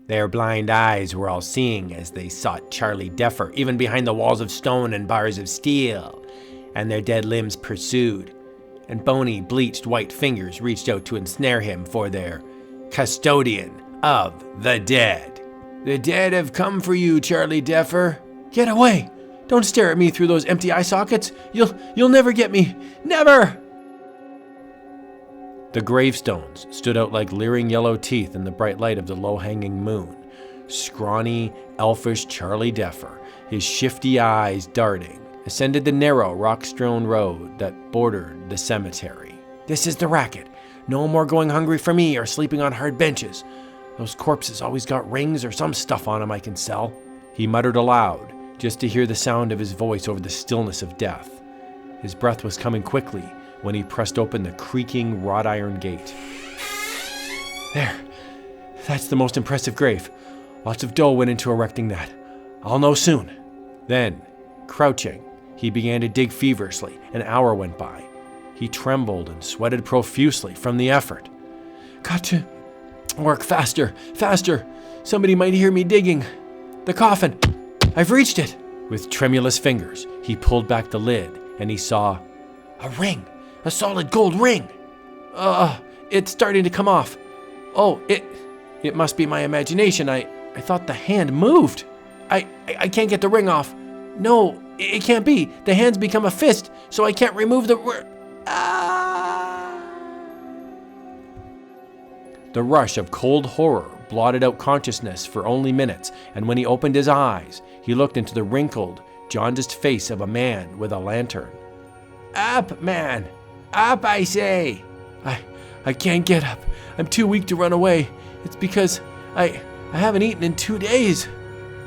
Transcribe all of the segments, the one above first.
Their blind eyes were all seeing as they sought Charlie Deffer, even behind the walls of stone and bars of steel, and their dead limbs pursued, and bony, bleached white fingers reached out to ensnare him for their custodian of the dead. The dead have come for you, Charlie Deffer. Get away! Don't stare at me through those empty eye sockets. You'll never get me. Never! The gravestones stood out like leering yellow teeth in the bright light of the low-hanging moon. Scrawny, elfish Charlie Deffer, his shifty eyes darting, ascended the narrow, rock-strewn road that bordered the cemetery. This is the racket. No more going hungry for me or sleeping on hard benches. Those corpses always got rings or some stuff on them I can sell. He muttered aloud, just to hear the sound of his voice over the stillness of death. His breath was coming quickly when he pressed open the creaking wrought iron gate. There. That's the most impressive grave. Lots of dough went into erecting that. I'll know soon. Then, crouching, he began to dig feverishly. An hour went by. He trembled and sweated profusely from the effort. Got to work faster, faster. Somebody might hear me digging. The coffin. I've reached it. With tremulous fingers, he pulled back the lid and he saw a ring. A solid gold ring. It's starting to come off. Oh, it must be my imagination. I thought the hand moved. I can't get the ring off. No, it can't be. The hand's become a fist, so I can't remove the... The rush of cold horror blotted out consciousness for only minutes, and when he opened his eyes, he looked into the wrinkled, jaundiced face of a man with a lantern. Up, man! Up, I say! I can't get up. I'm too weak to run away. It's because I haven't eaten in 2 days.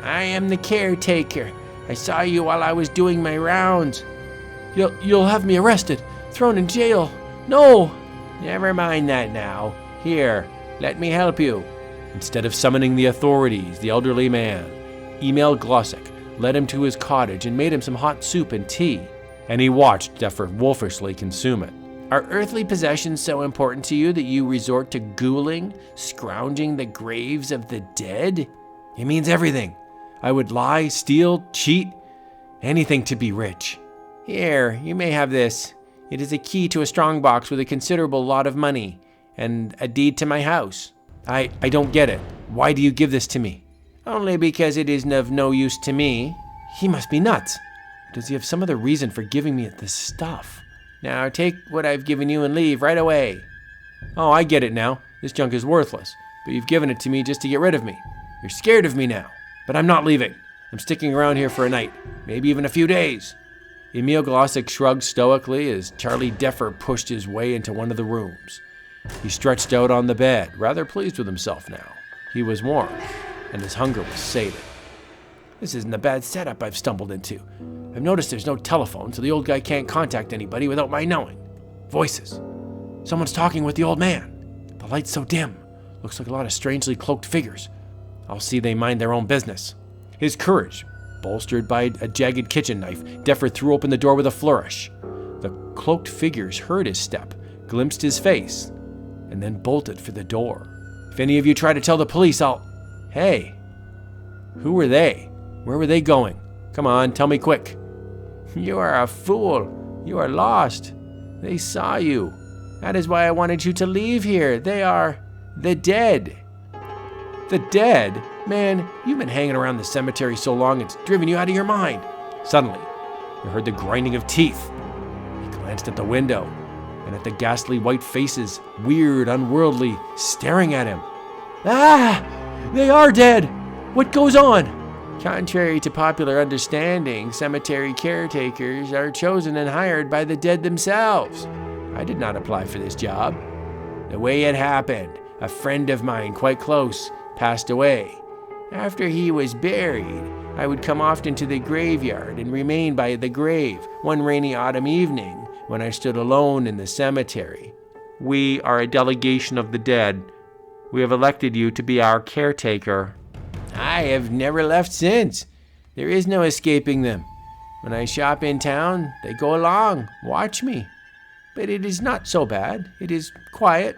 I am the caretaker. I saw you while I was doing my rounds. You'll have me arrested, thrown in jail. No! Never mind that now. Here, let me help you. Instead of summoning the authorities, the elderly man, Emil Glossick, led him to his cottage and made him some hot soup and tea, and he watched Deffer wolfishly consume it. Are earthly possessions so important to you that you resort to ghouling, scrounging the graves of the dead? It means everything. I would lie, steal, cheat, anything to be rich. Here, you may have this. It is a key to a strongbox with a considerable lot of money, and a deed to my house. I don't get it. Why do you give this to me? Only because it is of no use to me. He must be nuts. Does he have some other reason for giving me this stuff? Now take what I've given you and leave right away. Oh, I get it now. This junk is worthless, but you've given it to me just to get rid of me. You're scared of me now, but I'm not leaving. I'm sticking around here for a night, maybe even a few days. Emil Glossick shrugged stoically as Charlie Deffer pushed his way into one of the rooms. He stretched out on the bed, rather pleased with himself now. He was warm, and his hunger was sated. This isn't a bad setup I've stumbled into. I've noticed there's no telephone, so the old guy can't contact anybody without my knowing. Voices. Someone's talking with the old man. The light's so dim. Looks like a lot of strangely cloaked figures. I'll see they mind their own business. His courage, bolstered by a jagged kitchen knife, Deffer threw open the door with a flourish. The cloaked figures heard his step, glimpsed his face, and then bolted for the door. If any of you try to tell the police, I'll... Hey, who were they? Where were they going? Come on, tell me quick. You are a fool. You are lost. They saw you. That is why I wanted you to leave here. They are the dead. The dead? Man, you've been hanging around the cemetery so long it's driven you out of your mind. Suddenly, you heard the grinding of teeth. He glanced at the window and at the ghastly white faces, weird, unworldly, staring at him. Ah! They are dead! What goes on? Contrary to popular understanding, cemetery caretakers are chosen and hired by the dead themselves. I did not apply for this job. The way it happened, a friend of mine quite close passed away. After he was buried, I would come often to the graveyard and remain by the grave one rainy autumn evening when I stood alone in the cemetery. We are a delegation of the dead. We have elected you to be our caretaker. I have never left since. There is no escaping them. When I shop in town, they go along, watch me. But it is not so bad. It is quiet,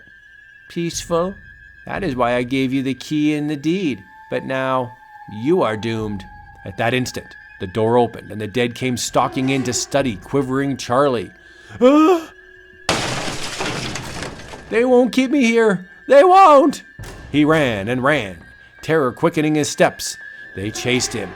peaceful. That is why I gave you the key and the deed. But now, you are doomed." At that instant, the door opened and the dead came stalking in to study quivering Charlie. "Ah! They won't keep me here! They won't!" He ran and ran, terror quickening his steps. They chased him,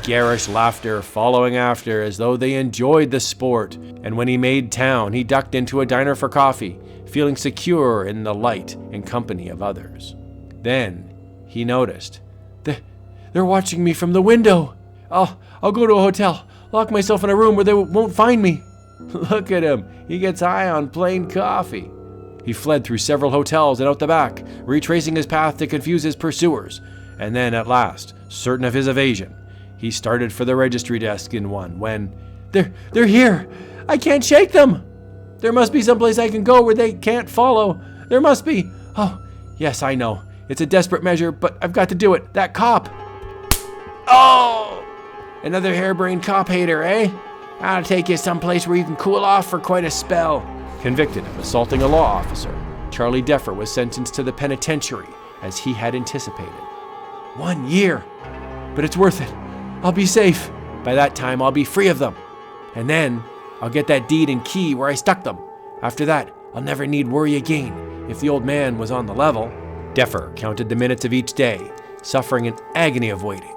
garish laughter following after as though they enjoyed the sport. And when he made town, he ducked into a diner for coffee, feeling secure in the light and company of others. Then he noticed, They're watching me from the window. I'll go to a hotel, lock myself in a room where they won't find me." Look at him. He gets high on plain coffee. He fled through several hotels and out the back, retracing his path to confuse his pursuers. And then, at last, certain of his evasion, he started for the registry desk in one when, They're here! I can't shake them! There must be someplace I can go where they can't follow. There must be. Oh, yes, I know. It's a desperate measure, but I've got to do it. That cop. Oh! Another harebrained cop hater, eh? I'll take you someplace where you can cool off for quite a spell. Convicted of assaulting a law officer, Charlie Deffer was sentenced to the penitentiary as he had anticipated. 1 year. But it's worth it. I'll be safe. By that time, I'll be free of them. And then, I'll get that deed and key where I stuck them. After that, I'll never need worry again if the old man was on the level. Deffer counted the minutes of each day, suffering an agony of waiting.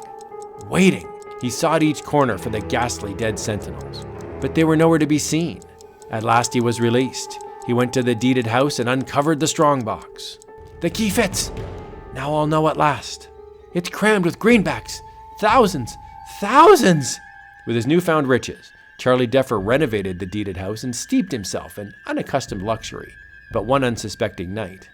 Waiting! He sought each corner for the ghastly dead sentinels, but they were nowhere to be seen. At last he was released. He went to the deeded house and uncovered the strongbox. The key fits! Now I'll know at last. It's crammed with greenbacks. Thousands! Thousands! With his newfound riches, Charlie Deffer renovated the deeded house and steeped himself in unaccustomed luxury. But one unsuspecting night.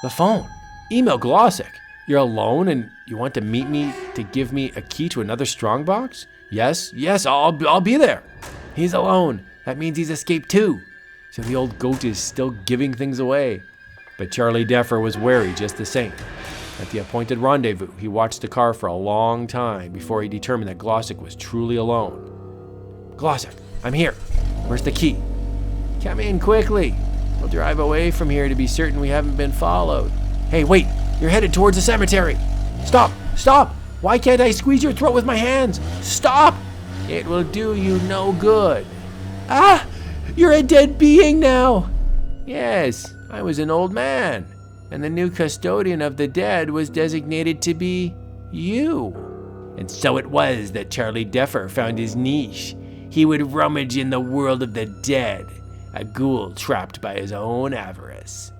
The phone. Email Glossick. You're alone and you want to meet me to give me a key to another strongbox? Yes, I'll be there. He's alone. That means he's escaped too. So the old goat is still giving things away. But Charlie Deffer was wary just the same. At the appointed rendezvous, he watched the car for a long time before he determined that Glossick was truly alone. Glossick, I'm here. Where's the key? Come in quickly. We'll drive away from here to be certain we haven't been followed. Hey, wait. You're headed towards the cemetery. Stop! Why can't I squeeze your throat with my hands? Stop! It will do you no good. Ah! You're a dead being now! Yes, I was an old man, and the new custodian of the dead was designated to be you. And so it was that Charlie Deffer found his niche. He would rummage in the world of the dead, a ghoul trapped by his own avarice.